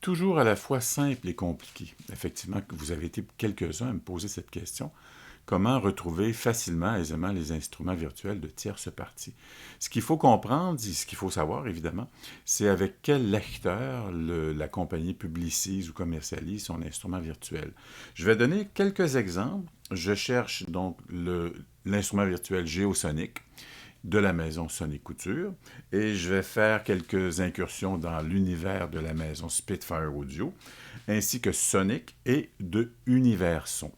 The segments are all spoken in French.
toujours à la fois simple et compliqué. Effectivement, que vous avez été quelques-uns à me poser cette question. Comment retrouver facilement, aisément les instruments virtuels de tierces parties? Ce qu'il faut comprendre, et ce qu'il faut savoir évidemment, c'est avec quel lecteur la compagnie publicise ou commercialise son instrument virtuel. Je vais donner quelques exemples. Je cherche donc l'instrument virtuel Geosonic de la maison Sonic Couture et je vais faire quelques incursions dans l'univers de la maison Spitfire Audio ainsi que Sonic et de Univers Son.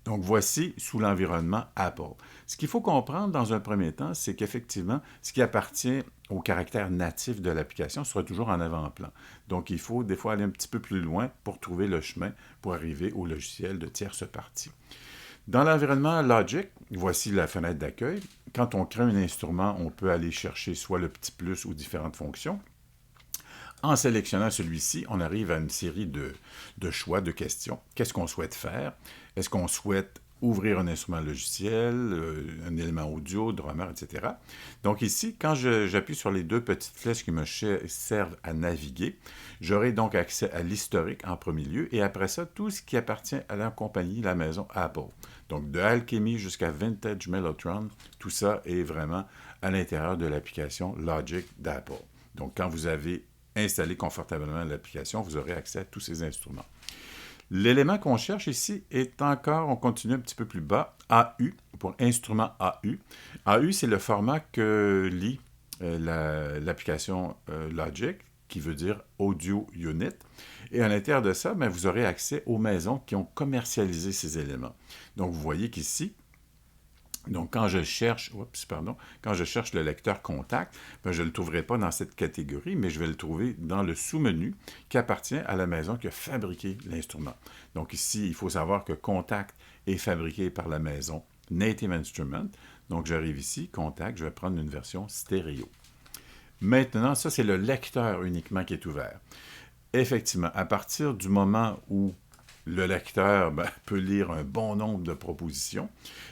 Donc voici sous l'environnement Apple. Ce qu'il faut comprendre dans un premier temps, c'est qu'effectivement, ce qui appartient au caractère natif de l'application sera toujours en avant-plan. Donc il faut des fois aller un petit peu plus loin pour trouver le chemin pour arriver au logiciel de tierce partie. Dans l'environnement Logic, voici la fenêtre d'accueil. Quand on crée un instrument, on peut aller chercher soit le petit plus ou différentes fonctions. En sélectionnant celui-ci, on arrive à une série de choix, de questions. Qu'est-ce qu'on souhaite faire? Est-ce qu'on souhaite ouvrir un instrument logiciel, un élément audio, drummer, etc. Donc ici, quand j'appuie sur les deux petites flèches qui me servent à naviguer, j'aurai donc accès à l'historique en premier lieu et après ça, tout ce qui appartient à la compagnie, la maison Apple. Donc de Alchemy jusqu'à Vintage Mellotron, tout ça est vraiment à l'intérieur de l'application Logic d'Apple. Donc quand vous avez installé confortablement l'application, vous aurez accès à tous ces instruments. L'élément qu'on cherche ici est encore, on continue un petit peu plus bas, AU, pour instrument AU. AU, c'est le format que lit l'application Logic, qui veut dire Audio Unit. Et à l'intérieur de ça, ben, vous aurez accès aux maisons qui ont commercialisé ces éléments. Donc, vous voyez qu'ici, donc, quand je cherche le lecteur contact, ben, je ne le trouverai pas dans cette catégorie, mais je vais le trouver dans le sous-menu qui appartient à la maison qui a fabriqué l'instrument. Donc ici, il faut savoir que contact est fabriqué par la maison Native Instruments. Donc j'arrive ici, contact, je vais prendre une version stéréo. Maintenant, ça c'est le lecteur uniquement qui est ouvert. Effectivement, à partir du moment où le lecteur peut lire un bon nombre de propositions.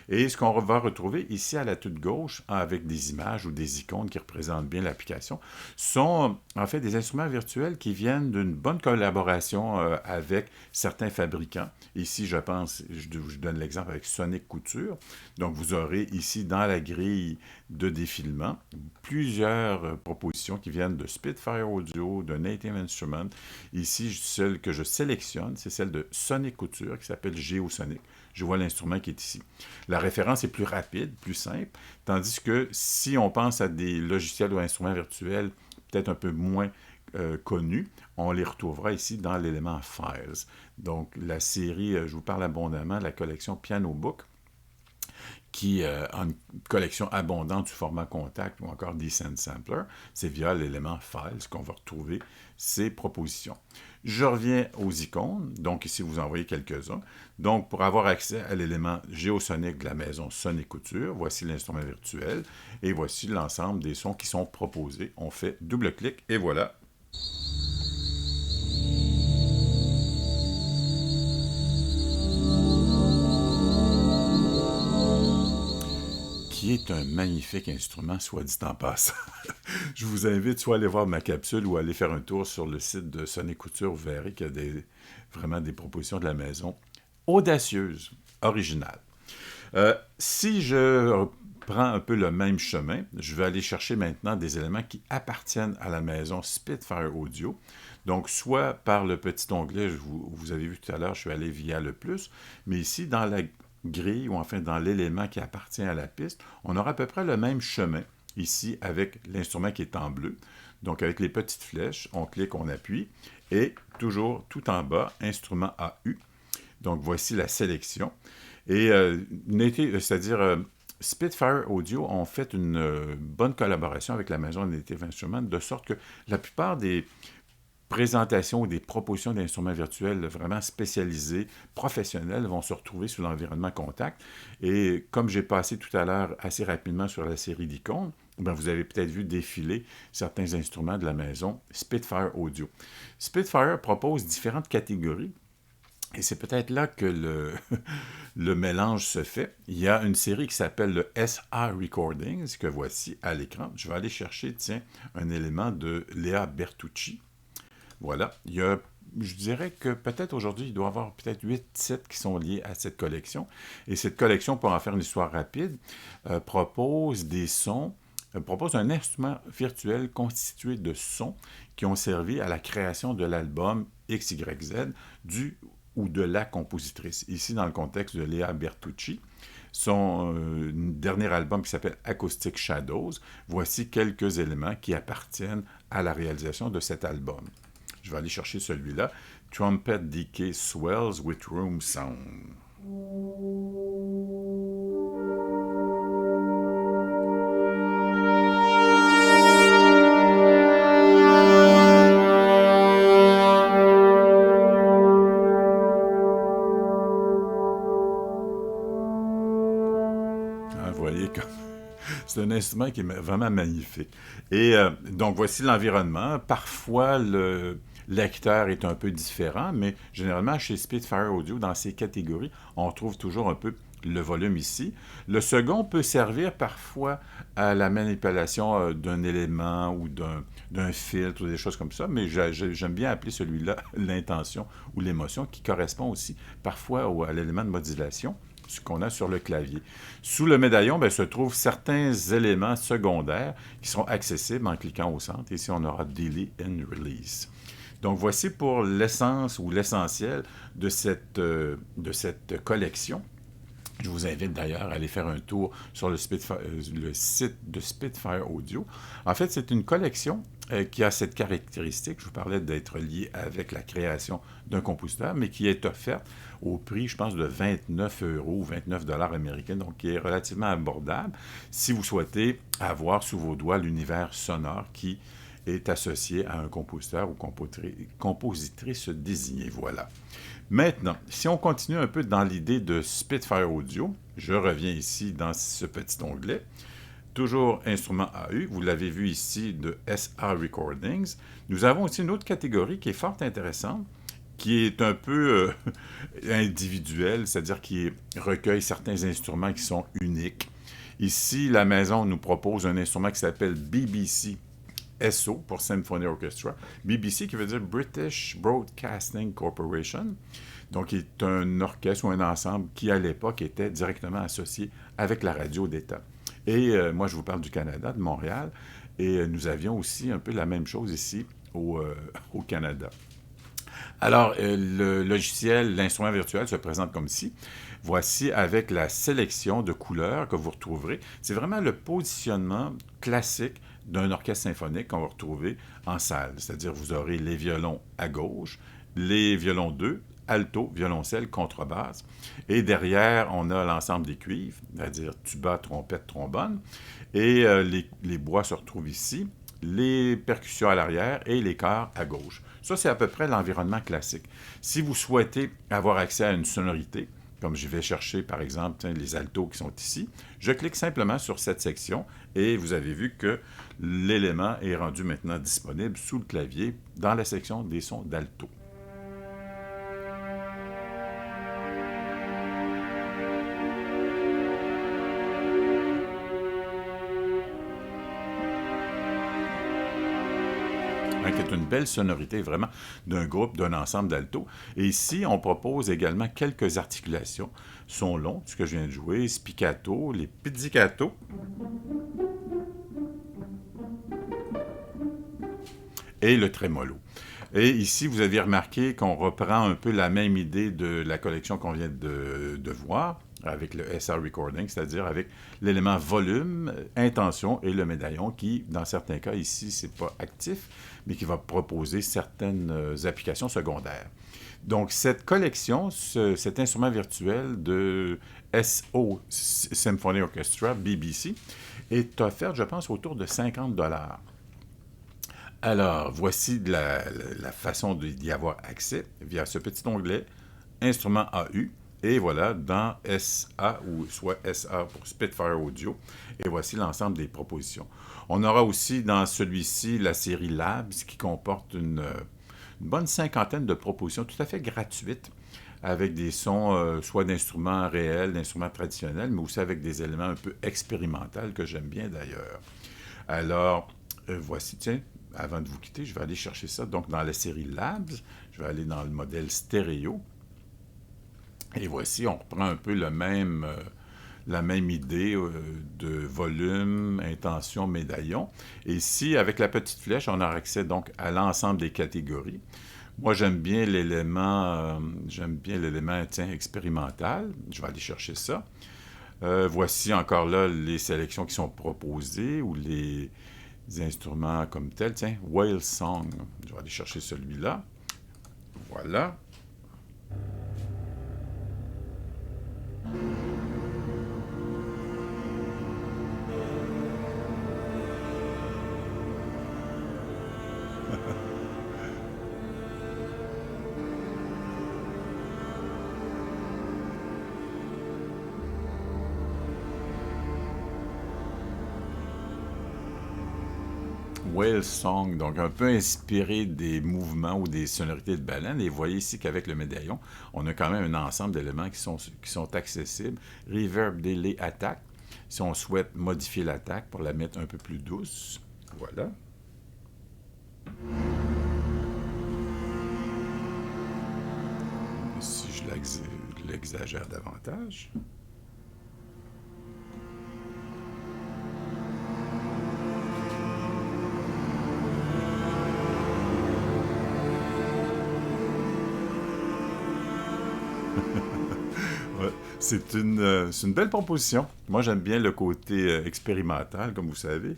Et ce qu'on va retrouver ici à la toute gauche, avec des images ou des icônes qui représentent bien l'application, sont en fait des instruments virtuels qui viennent d'une bonne collaboration avec certains fabricants. Ici, je pense, je donne l'exemple avec Sonic Couture. Donc, vous aurez ici dans la grille de défilement plusieurs propositions qui viennent de Spitfire Audio, de Native Instruments. Ici, celle que je sélectionne, c'est celle de Sonic Couture qui s'appelle Geosonic. Je vois l'instrument qui est ici. La référence est plus rapide, plus simple, tandis que si on pense à des logiciels ou instruments virtuels peut-être un peu moins connus, on les retrouvera ici dans l'élément Files. Donc la série, je vous parle abondamment, la collection Piano Book, qui a une collection abondante du format contact ou encore Descent Sampler. C'est via l'élément Files qu'on va retrouver ces propositions. Je reviens aux icônes. Donc ici, vous en voyez quelques-uns. Donc, pour avoir accès à l'élément Geosonic de la maison Sonic Couture, voici l'instrument virtuel et voici l'ensemble des sons qui sont proposés. On fait double-clic et voilà. Qui est un magnifique instrument, soit dit en passant. Je vous invite soit à aller voir ma capsule ou à aller faire un tour sur le site de Sonic Couture. Vous verrez qu'il y a vraiment des propositions de la maison audacieuses, originales. Si je prends un peu le même chemin, je vais aller chercher maintenant des éléments qui appartiennent à la maison Spitfire Audio. Donc, soit par le petit onglet, vous avez vu tout à l'heure, je suis allé via le plus, mais ici, dans la grille, ou enfin dans l'élément qui appartient à la piste, on aura à peu près le même chemin ici avec l'instrument qui est en bleu. Donc avec les petites flèches, on clique, on appuie, et toujours tout en bas, instrument AU. Donc voici la sélection. Et c'est-à-dire Spitfire Audio ont fait une bonne collaboration avec la maison Native Instruments, de sorte que la plupart des présentations ou des propositions d'instruments virtuels vraiment spécialisés, professionnels, vont se retrouver sous l'environnement contact. Et comme j'ai passé tout à l'heure assez rapidement sur la série d'icônes, ben vous avez peut-être vu défiler certains instruments de la maison Spitfire Audio. Spitfire propose différentes catégories. Et c'est peut-être là que le mélange se fait. Il y a une série qui s'appelle le SR Recordings, que voici à l'écran. Je vais aller chercher, tiens, un élément de Léa Bertucci. Voilà, il y a je dirais que peut-être aujourd'hui, il doit y avoir peut-être 8 titres qui sont liés à cette collection. Et cette collection, pour en faire une histoire rapide, propose des sons, propose un instrument virtuel constitué de sons qui ont servi à la création de l'album XYZ du ou de la compositrice. Ici, dans le contexte de Léa Bertucci, son dernier album qui s'appelle Acoustic Shadows, voici quelques éléments qui appartiennent à la réalisation de cet album. Je vais aller chercher celui-là. Trumpet Decay Swells with Room Sound. Vous voyez comme c'est un instrument qui est vraiment magnifique. Et donc, voici l'environnement. Parfois, le lecteur est un peu différent, mais généralement, chez Spitfire Audio, dans ces catégories, on retrouve toujours un peu le volume ici. Le second peut servir parfois à la manipulation d'un élément ou d'un filtre ou des choses comme ça, mais j'aime bien appeler celui-là l'intention ou l'émotion, qui correspond aussi parfois à l'élément de modulation qu'on a sur le clavier. Sous le médaillon, se trouvent certains éléments secondaires qui sont accessibles en cliquant au centre. Ici, on aura Delay and Release. Donc, voici pour l'essence ou l'essentiel de cette collection. Je vous invite d'ailleurs à aller faire un tour sur le site de Spitfire Audio. En fait, c'est une collection qui a cette caractéristique, je vous parlais d'être liée avec la création d'un compositeur, mais qui est offerte au prix, je pense, de 29 € ou 29 $ américains, donc qui est relativement abordable si vous souhaitez avoir sous vos doigts l'univers sonore qui est associé à un compositeur ou compositrice désignée. Voilà. Maintenant, si on continue un peu dans l'idée de Spitfire Audio, je reviens ici dans ce petit onglet. Toujours instrument AU, vous l'avez vu ici de SR Recordings. Nous avons aussi une autre catégorie qui est fort intéressante, qui est un peu individuelle, c'est-à-dire qui recueille certains instruments qui sont uniques. Ici, la maison nous propose un instrument qui s'appelle BBC SO pour Symphony Orchestra. BBC qui veut dire British Broadcasting Corporation. Donc, il est un orchestre ou un ensemble qui, à l'époque, était directement associé avec la radio d'État. Et moi, je vous parle du Canada, de Montréal, et nous avions aussi un peu la même chose ici au Canada. Alors, le logiciel, l'instrument virtuel se présente comme ici. Voici avec la sélection de couleurs que vous retrouverez. C'est vraiment le positionnement classique d'un orchestre symphonique qu'on va retrouver en salle. C'est-à-dire, vous aurez les violons à gauche, les violons 2, alto, violoncelle, contrebasse. Et derrière, on a l'ensemble des cuivres, c'est-à-dire tuba, trompette, trombone. Et les bois se retrouvent ici, les percussions à l'arrière et les corps à gauche. Ça, c'est à peu près l'environnement classique. Si vous souhaitez avoir accès à une sonorité, comme je vais chercher, par exemple, les altos qui sont ici, je clique simplement sur cette section et vous avez vu que l'élément est rendu maintenant disponible sous le clavier dans la section des sons d'alto. Qui est une belle sonorité vraiment d'un groupe, d'un ensemble d'alto. Et ici, on propose également quelques articulations. Sons longs, ce que je viens de jouer, spiccato, les pizzicato. Et le trémolo. Et ici, vous avez remarqué qu'on reprend un peu la même idée de la collection qu'on vient de voir, avec le SR Recording, c'est-à-dire avec l'élément volume, intention et le médaillon qui, dans certains cas, ici, c'est pas actif, mais qui va proposer certaines applications secondaires. Donc, cette collection, cet instrument virtuel de SO Symphony Orchestra, BBC, est offerte, je pense, autour de 50 $. Alors, voici la façon d'y avoir accès via ce petit onglet « Instrument AU ». Et voilà, dans SA, ou soit SA pour Spitfire Audio, et voici l'ensemble des propositions. On aura aussi dans celui-ci la série Labs qui comporte une bonne cinquantaine de propositions tout à fait gratuites avec des sons soit d'instruments réels, d'instruments traditionnels, mais aussi avec des éléments un peu expérimentaux que j'aime bien d'ailleurs. Alors, voici, tiens, avant de vous quitter, je vais aller chercher ça. Donc, dans la série Labs, je vais aller dans le modèle stéréo. Et voici, on reprend un peu la même idée de volume, intention, médaillon. Et ici, avec la petite flèche, on a accès donc à l'ensemble des catégories. Moi, j'aime bien l'élément, tiens, expérimental. Je vais aller chercher ça. Voici encore là les sélections qui sont proposées ou les instruments comme tels. Tiens, Whale Song. Je vais aller chercher celui-là. Voilà. Whale Song, donc un peu inspiré des mouvements ou des sonorités de baleine. Et vous voyez ici qu'avec le médaillon, on a quand même un ensemble d'éléments qui sont accessibles. Reverb, Delay, Attack. Si on souhaite modifier l'attaque pour la mettre un peu plus douce, voilà. Si je l'exagère davantage. Ouais, c'est une belle proposition. Moi, j'aime bien le côté expérimental, comme vous savez.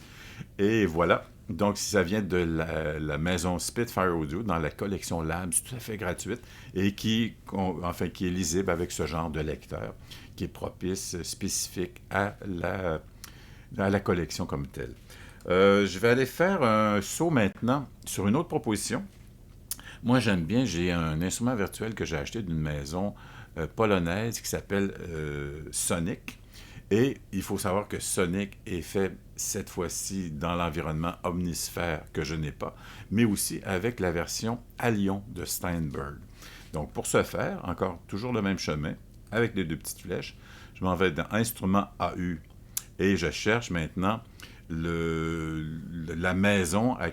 Et voilà. Donc, si ça vient de la maison Spitfire Audio, dans la collection Labs, tout à fait gratuite, et qui est lisible avec ce genre de lecteur, qui est propice, spécifique à la collection comme telle. Je vais aller faire un saut maintenant sur une autre proposition. Moi, j'aime bien, j'ai un instrument virtuel que j'ai acheté d'une maison polonaise qui s'appelle Sonic. Et il faut savoir que Sonic est fait cette fois-ci dans l'environnement omnisphère que je n'ai pas, mais aussi avec la version Allion de Steinberg. Donc pour ce faire, encore toujours le même chemin, avec les deux petites flèches, je m'en vais dans Instrument AU et je cherche maintenant la maison à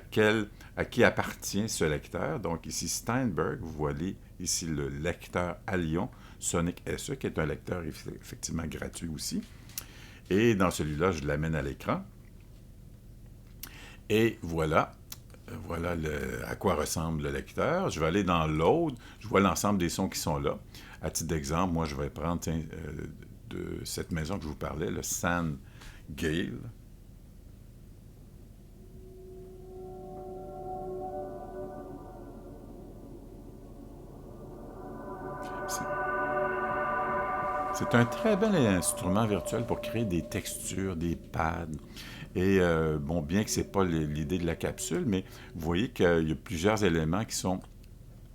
qui appartient ce lecteur. Donc ici Steinberg, vous voyez ici le lecteur Allion Sonic SE, qui est un lecteur effectivement gratuit aussi. Et dans celui-là, je l'amène à l'écran. Et voilà, à quoi ressemble le lecteur. Je vais aller dans Load, je vois l'ensemble des sons qui sont là. À titre d'exemple, moi, je vais prendre de cette maison que je vous parlais, le San Gale. C'est un très bel instrument virtuel pour créer des textures, des pads. Et bon, bien que ce n'est pas l'idée de la capsule, mais vous voyez qu'il y a plusieurs éléments qui sont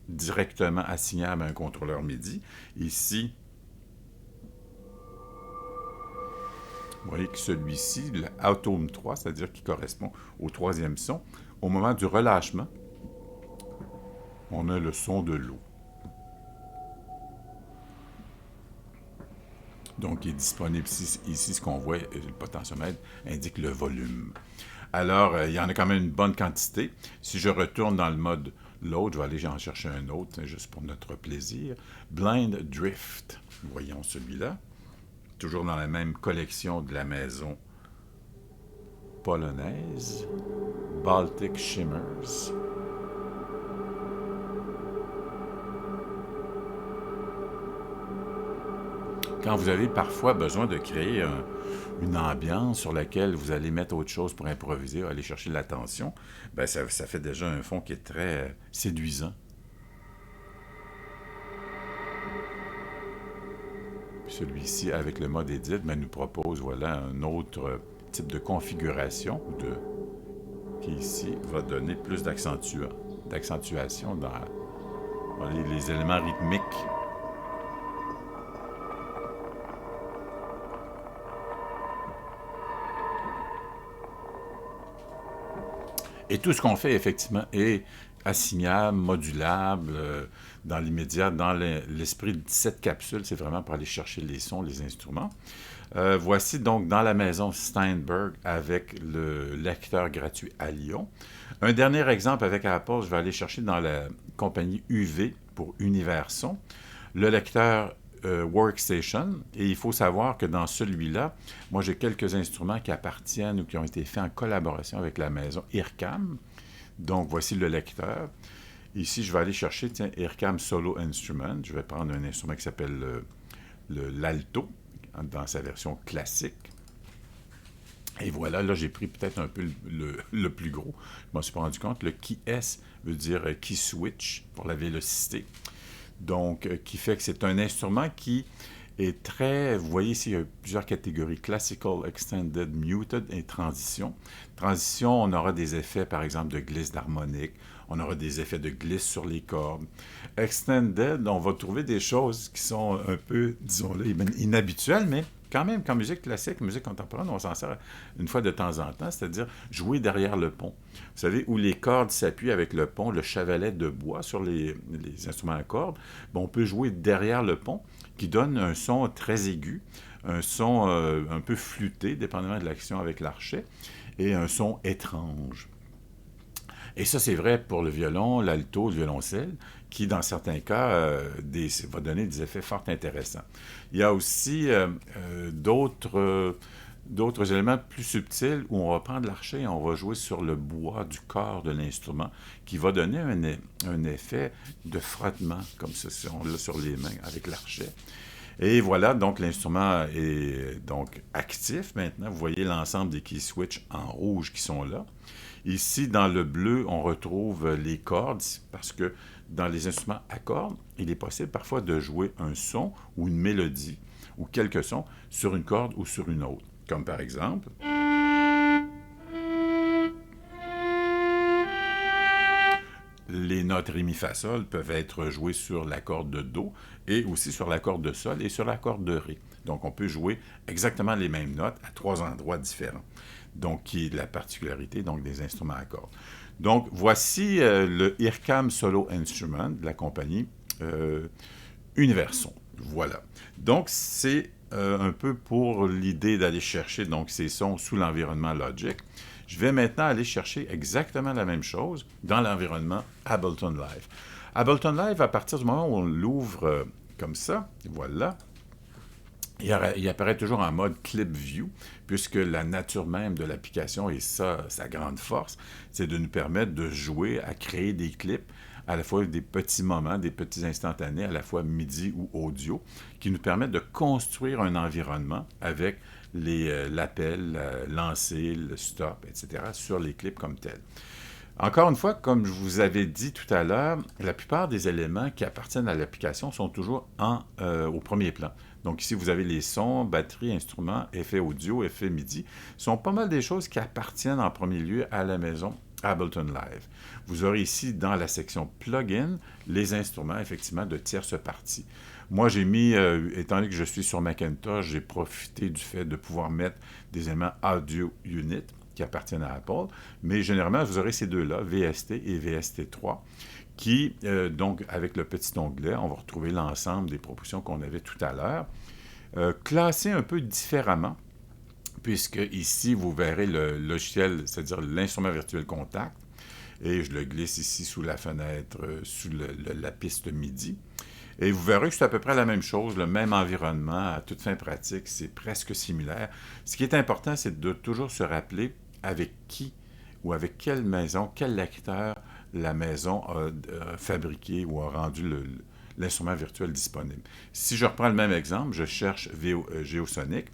directement assignables à un contrôleur MIDI. Ici, vous voyez que celui-ci, le Automne 3, c'est-à-dire qui correspond au troisième son, au moment du relâchement, on a le son de l'eau. Donc, il est disponible ici ce qu'on voit, le potentiomètre indique le volume. Alors, il y en a quand même une bonne quantité. Si je retourne dans le mode load, je vais aller en chercher un autre, juste pour notre plaisir. Blind Drift. Voyons celui-là. Toujours dans la même collection de la maison polonaise. Baltic Shimmers. Quand vous avez parfois besoin de créer une ambiance sur laquelle vous allez mettre autre chose pour improviser, aller chercher l'attention, ben ça fait déjà un fond qui est très séduisant. Celui-ci, avec le mode Edit, ben, nous propose voilà, un autre type de configuration qui ici va donner plus d'accentuation dans les éléments rythmiques. Et tout ce qu'on fait, effectivement, est assignable, modulable, dans l'immédiat, dans l'esprit de cette capsule, c'est vraiment pour aller chercher les sons, les instruments. Voici donc dans la maison Steinberg avec le lecteur gratuit à Lyon. Un dernier exemple avec Apple, je vais aller chercher dans la compagnie UV pour Univers Son, le lecteur Workstation. Et il faut savoir que dans celui-là, moi j'ai quelques instruments qui appartiennent ou qui ont été faits en collaboration avec la maison IRCAM. Donc voici le lecteur. Ici, je vais aller chercher, tiens, IRCAM Solo Instrument. Je vais prendre un instrument qui s'appelle l'alto, dans sa version classique. Et voilà, là, j'ai pris peut-être un peu le plus gros. Je m'en suis pas rendu compte. Le Key S veut dire Key Switch pour la vélocité. Donc, qui fait que c'est un instrument qui est très... Vous voyez ici, il y a plusieurs catégories. Classical, Extended, Muted et Transition. Transition, on aura des effets, par exemple, de glisse d'harmonique. On aura des effets de glisse sur les cordes. Extended, on va trouver des choses qui sont un peu, disons-le, inhabituelles, mais quand même, qu'en musique classique, musique contemporaine, on s'en sert une fois de temps en temps, c'est-à-dire jouer derrière le pont. Vous savez, où les cordes s'appuient avec le pont, le chevalet de bois sur les instruments à cordes, bon, on peut jouer derrière le pont, qui donne un son très aigu, un son un peu flûté, dépendamment de l'action avec l'archet, et un son étrange. Et ça, c'est vrai pour le violon, l'alto, le violoncelle, qui, dans certains cas, va donner des effets fort intéressants. Il y a aussi d'autres éléments plus subtils où on va prendre l'archet et on va jouer sur le bois du corps de l'instrument, qui va donner un effet de frottement, comme ça, si on l'a sur les mains avec l'archet. Et voilà, donc l'instrument est donc actif maintenant. Vous voyez l'ensemble des key switch en rouge qui sont là. Ici, dans le bleu, on retrouve les cordes, parce que dans les instruments à cordes, il est possible parfois de jouer un son ou une mélodie, ou quelques sons, sur une corde ou sur une autre. Comme par exemple... Les notes ré, mi, fa, sol peuvent être jouées sur la corde de do et aussi sur la corde de sol et sur la corde de ré. Donc, on peut jouer exactement les mêmes notes à 3 endroits différents. Donc, qui est la particularité donc, des instruments à cordes. Donc, voici le IRCAM Solo Instrument de la compagnie Univers Son. Voilà. Donc, c'est un peu pour l'idée d'aller chercher donc, ces sons sous l'environnement Logic. Je vais maintenant aller chercher exactement la même chose dans l'environnement Ableton Live. Ableton Live, à partir du moment où on l'ouvre comme ça, voilà, il apparaît toujours en mode Clip View, puisque la nature même de l'application, et ça, sa grande force, c'est de nous permettre de jouer, à créer des clips, à la fois des petits moments, des petits instantanés, à la fois MIDI ou audio, qui nous permettent de construire un environnement avec l'appel, lancer, le stop, etc., sur les clips comme tels. Encore une fois, comme je vous avais dit tout à l'heure, la plupart des éléments qui appartiennent à l'application sont toujours au premier plan. Donc ici, vous avez les sons, batterie, instruments, effets audio, effets MIDI. Ce sont pas mal des choses qui appartiennent en premier lieu à la maison Ableton Live. Vous aurez ici, dans la section Plugin, les instruments, effectivement, de tierces parties. Moi, j'ai mis, étant donné que je suis sur Macintosh, j'ai profité du fait de pouvoir mettre des éléments Audio Unit qui appartiennent à Apple, mais généralement, vous aurez ces deux-là, VST et VST3, qui, donc, avec le petit onglet, on va retrouver l'ensemble des propositions qu'on avait tout à l'heure, classées un peu différemment, puisque ici, vous verrez le logiciel, c'est-à-dire l'instrument virtuel Contact, et je le glisse ici sous la fenêtre, sous la piste MIDI. Et vous verrez que c'est à peu près la même chose, le même environnement, à toute fin pratique, c'est presque similaire. Ce qui est important, c'est de toujours se rappeler avec qui ou avec quelle maison, quel lecteur la maison a fabriqué ou a rendu l'instrument virtuel disponible. Si je reprends le même exemple, je cherche Geosonic.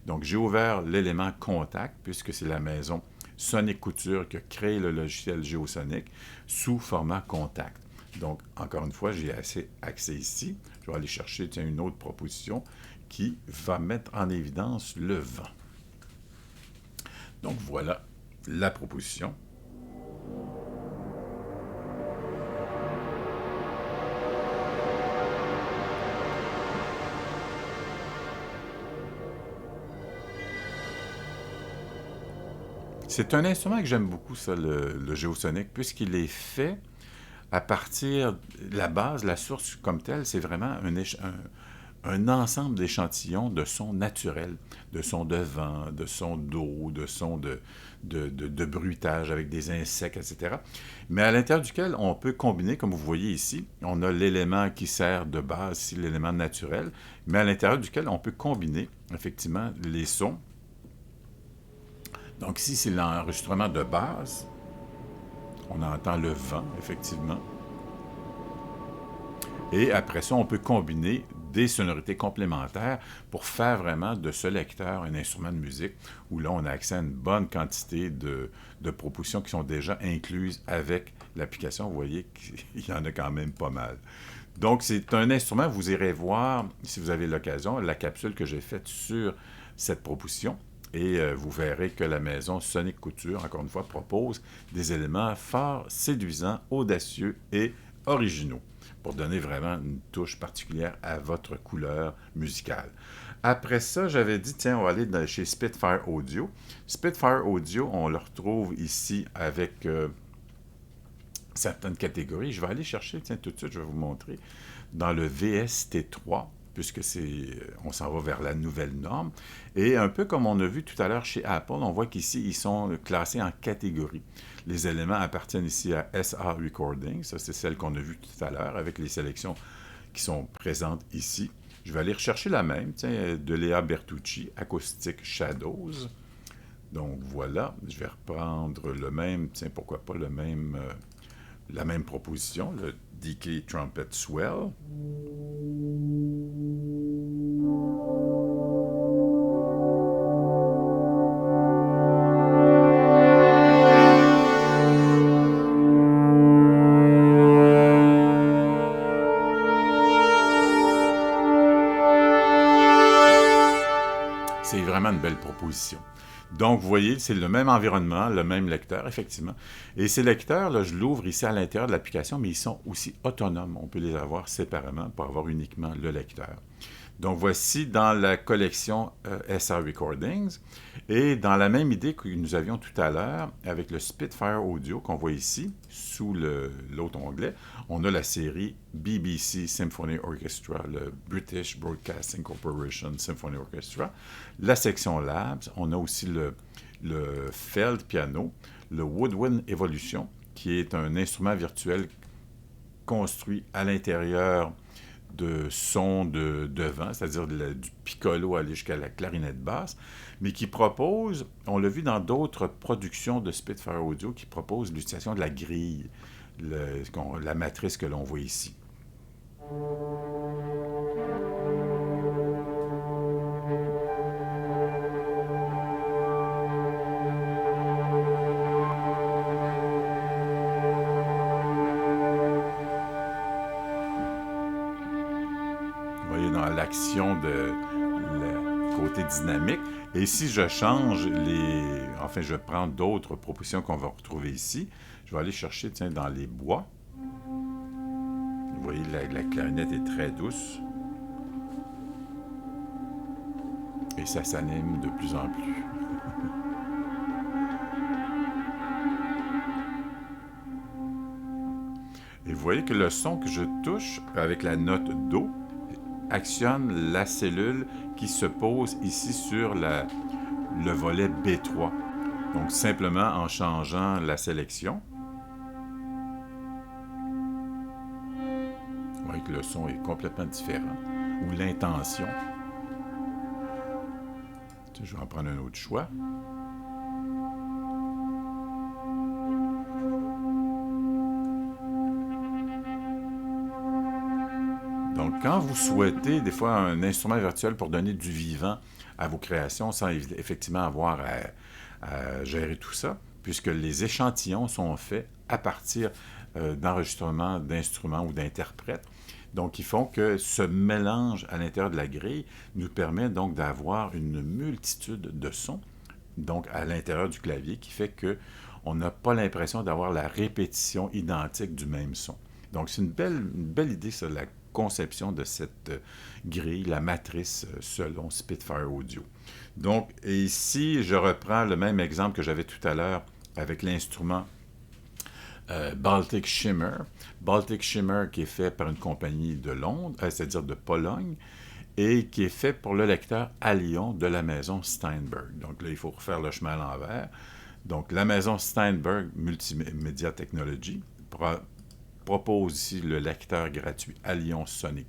Donc, j'ai ouvert l'élément Contact, puisque c'est la maison Sonic Couture qui a créé le logiciel Geosonic sous format Contact. Donc, encore une fois, j'ai accès ici. Je vais aller chercher une autre proposition qui va mettre en évidence le vent. Donc, voilà la proposition. C'est un instrument que j'aime beaucoup, ça, le Geosonic, puisqu'il est fait à partir de la base, la source comme telle, c'est vraiment un ensemble d'échantillons de sons naturels, de sons de vent, de sons d'eau, de sons de bruitage avec des insectes, etc. Mais à l'intérieur duquel on peut combiner, comme vous voyez ici, on a l'élément qui sert de base, ici l'élément naturel, mais à l'intérieur duquel on peut combiner effectivement les sons. Donc ici, c'est l'enregistrement de base. On entend le vent, effectivement. Et après ça, on peut combiner des sonorités complémentaires pour faire vraiment de ce lecteur un instrument de musique où là, on a accès à une bonne quantité de propositions qui sont déjà incluses avec l'application. Vous voyez qu'il y en a quand même pas mal. Donc, c'est un instrument, vous irez voir, si vous avez l'occasion, la capsule que j'ai faite sur cette proposition. Et vous verrez que la maison Sonic Couture, encore une fois, propose des éléments fort séduisants, audacieux et originaux pour donner vraiment une touche particulière à votre couleur musicale. Après ça, j'avais dit, tiens, on va aller chez Spitfire Audio. Spitfire Audio, on le retrouve ici avec certaines catégories. Je vais aller chercher, tiens, tout de suite, je vais vous montrer, dans le VST3, puisque on s'en va vers la nouvelle norme. Et un peu comme on a vu tout à l'heure chez Apple, on voit qu'ici, ils sont classés en catégories. Les éléments appartiennent ici à SA Recording. Ça, c'est celle qu'on a vue tout à l'heure avec les sélections qui sont présentes ici. Je vais aller rechercher la même, tiens, de Léa Bertucci, Acoustic Shadows. Donc voilà, je vais reprendre le même, tiens, pourquoi pas le même, la même proposition, le DK Trumpet Swell. C'est vraiment une belle proposition. Donc, vous voyez, c'est le même environnement, le même lecteur, effectivement. Et ces lecteurs, là, je l'ouvre ici à l'intérieur de l'application, mais ils sont aussi autonomes. On peut les avoir séparément pour avoir uniquement le lecteur. Donc, voici dans la collection SA Recordings. Et dans la même idée que nous avions tout à l'heure, avec le Spitfire Audio qu'on voit ici, sous l'autre onglet, on a la série BBC Symphony Orchestra, le British Broadcasting Corporation Symphony Orchestra, la section Labs, on a aussi le Feld Piano, le Woodwind Evolution, qui est un instrument virtuel construit à l'intérieur de sons de vent, c'est-à-dire du piccolo aller jusqu'à la clarinette basse, mais qui propose, on l'a vu dans d'autres productions de Spitfire Audio, qui propose l'utilisation de la grille, la matrice que l'on voit ici. L'action de le côté dynamique. Et si je change enfin, je prends d'autres propositions qu'on va retrouver ici. Je vais aller chercher, tiens, dans les bois. Vous voyez, la clarinette est très douce. Et ça s'anime de plus en plus. Et vous voyez que le son que je touche avec la note Do actionne la cellule qui se pose ici sur le volet B3. Donc, simplement en changeant la sélection, vous voyez que le son est complètement différent, ou l'intention. Je vais en prendre un autre choix. Donc, quand vous souhaitez, des fois, un instrument virtuel pour donner du vivant à vos créations, sans effectivement avoir à gérer tout ça, puisque les échantillons sont faits à partir d'enregistrements d'instruments ou d'interprètes. Donc, ils font que ce mélange à l'intérieur de la grille nous permet donc d'avoir une multitude de sons, donc à l'intérieur du clavier, qui fait qu'on n'a pas l'impression d'avoir la répétition identique du même son. Donc, c'est une belle idée, ça, la conception de cette grille, la matrice selon Spitfire Audio. Donc, ici, je reprends le même exemple que j'avais tout à l'heure avec l'instrument Baltic Shimmer. Baltic Shimmer qui est fait par une compagnie de Londres, c'est-à-dire de Pologne. et qui est fait pour le lecteur à Lyon de la maison Steinberg. Donc là, il faut refaire le chemin à l'envers. Donc, la maison Steinberg Multimedia Technology propose ici le lecteur gratuit Allion Sonic.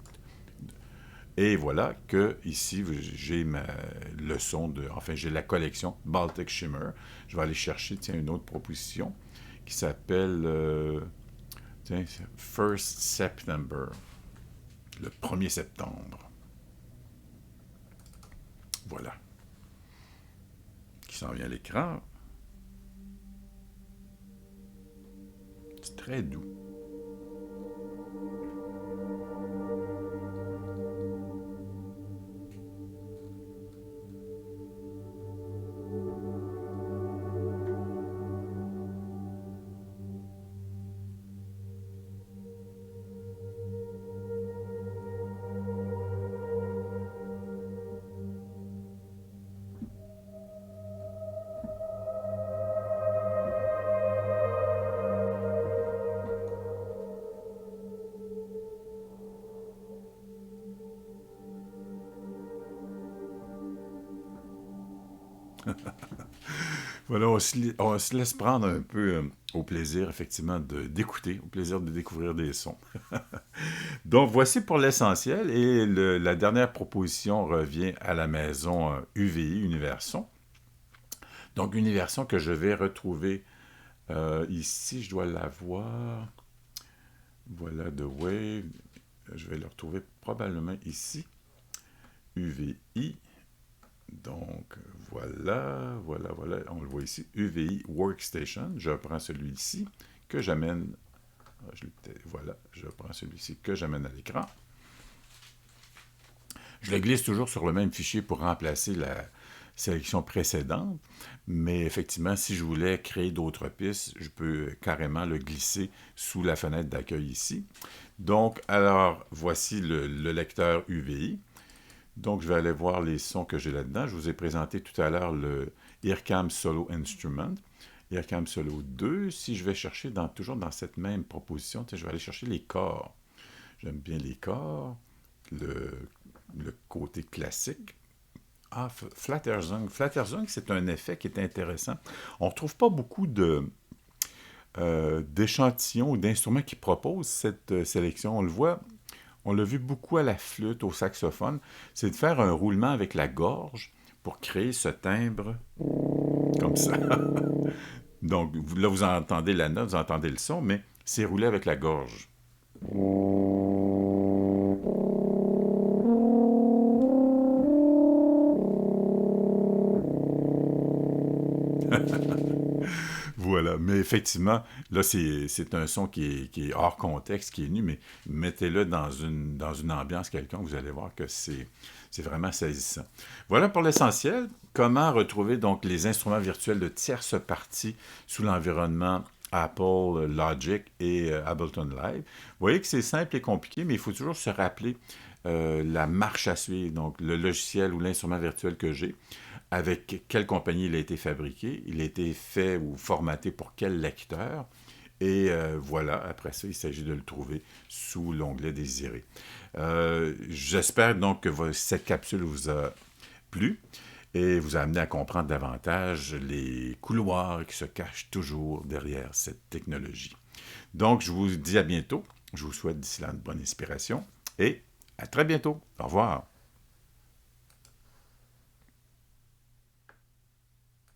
Et voilà que ici, j'ai ma leçon enfin, j'ai la collection Baltic Shimmer. Je vais aller chercher, tiens, une autre proposition qui s'appelle tiens, First September, le 1er septembre. Voilà. Qui s'en vient à l'écran. C'est très doux. Voilà, on se laisse prendre un peu au plaisir, effectivement, d'écouter, au plaisir de découvrir des sons. Donc, voici pour l'essentiel. Et la dernière proposition revient à la maison UVI, Universon. Donc, Universon que je vais retrouver ici, je dois l'avoir. Voilà, The Wave. Je vais le retrouver probablement ici. UVI. Donc, voilà, on le voit ici, UVI Workstation. Je prends celui-ci que j'amène, voilà, je prends celui-ci que j'amène à l'écran. Je le glisse toujours sur le même fichier pour remplacer la sélection précédente, mais effectivement, si je voulais créer d'autres pistes, je peux carrément le glisser sous la fenêtre d'accueil ici. Donc, alors, voici le lecteur UVI. Donc, je vais aller voir les sons que j'ai là-dedans. Je vous ai présenté tout à l'heure le Earcam Solo Instrument, Earcam Solo 2. Si je vais chercher toujours dans cette même proposition, je vais aller chercher les corps. J'aime bien les corps, le côté classique. Ah, Flatterzung. Flatterzung, c'est un effet qui est intéressant. On ne retrouve pas beaucoup d'échantillons ou d'instruments qui proposent cette sélection. On le voit. On l'a vu beaucoup à la flûte, au saxophone, c'est de faire un roulement avec la gorge pour créer ce timbre comme ça. Donc là, vous entendez la note, vous entendez le son, mais c'est roulé avec la gorge. Voilà, mais effectivement, là, c'est un son qui est hors contexte, qui est nu, mais mettez-le dans une ambiance quelconque, vous allez voir que c'est vraiment saisissant. Voilà pour l'essentiel. Comment retrouver donc les instruments virtuels de tierce partie sous l'environnement Apple, Logic et Ableton Live. Vous voyez que c'est simple et compliqué, mais il faut toujours se rappeler la marche à suivre, donc le logiciel ou l'instrument virtuel que j'ai, avec quelle compagnie il a été fabriqué, il a été fait ou formaté pour quel lecteur, et voilà, après ça, il s'agit de le trouver sous l'onglet désiré. J'espère donc que cette capsule vous a plu et vous a amené à comprendre davantage les couloirs qui se cachent toujours derrière cette technologie. Donc, je vous dis à bientôt. Je vous souhaite d'ici là une bonne inspiration et à très bientôt. Au revoir.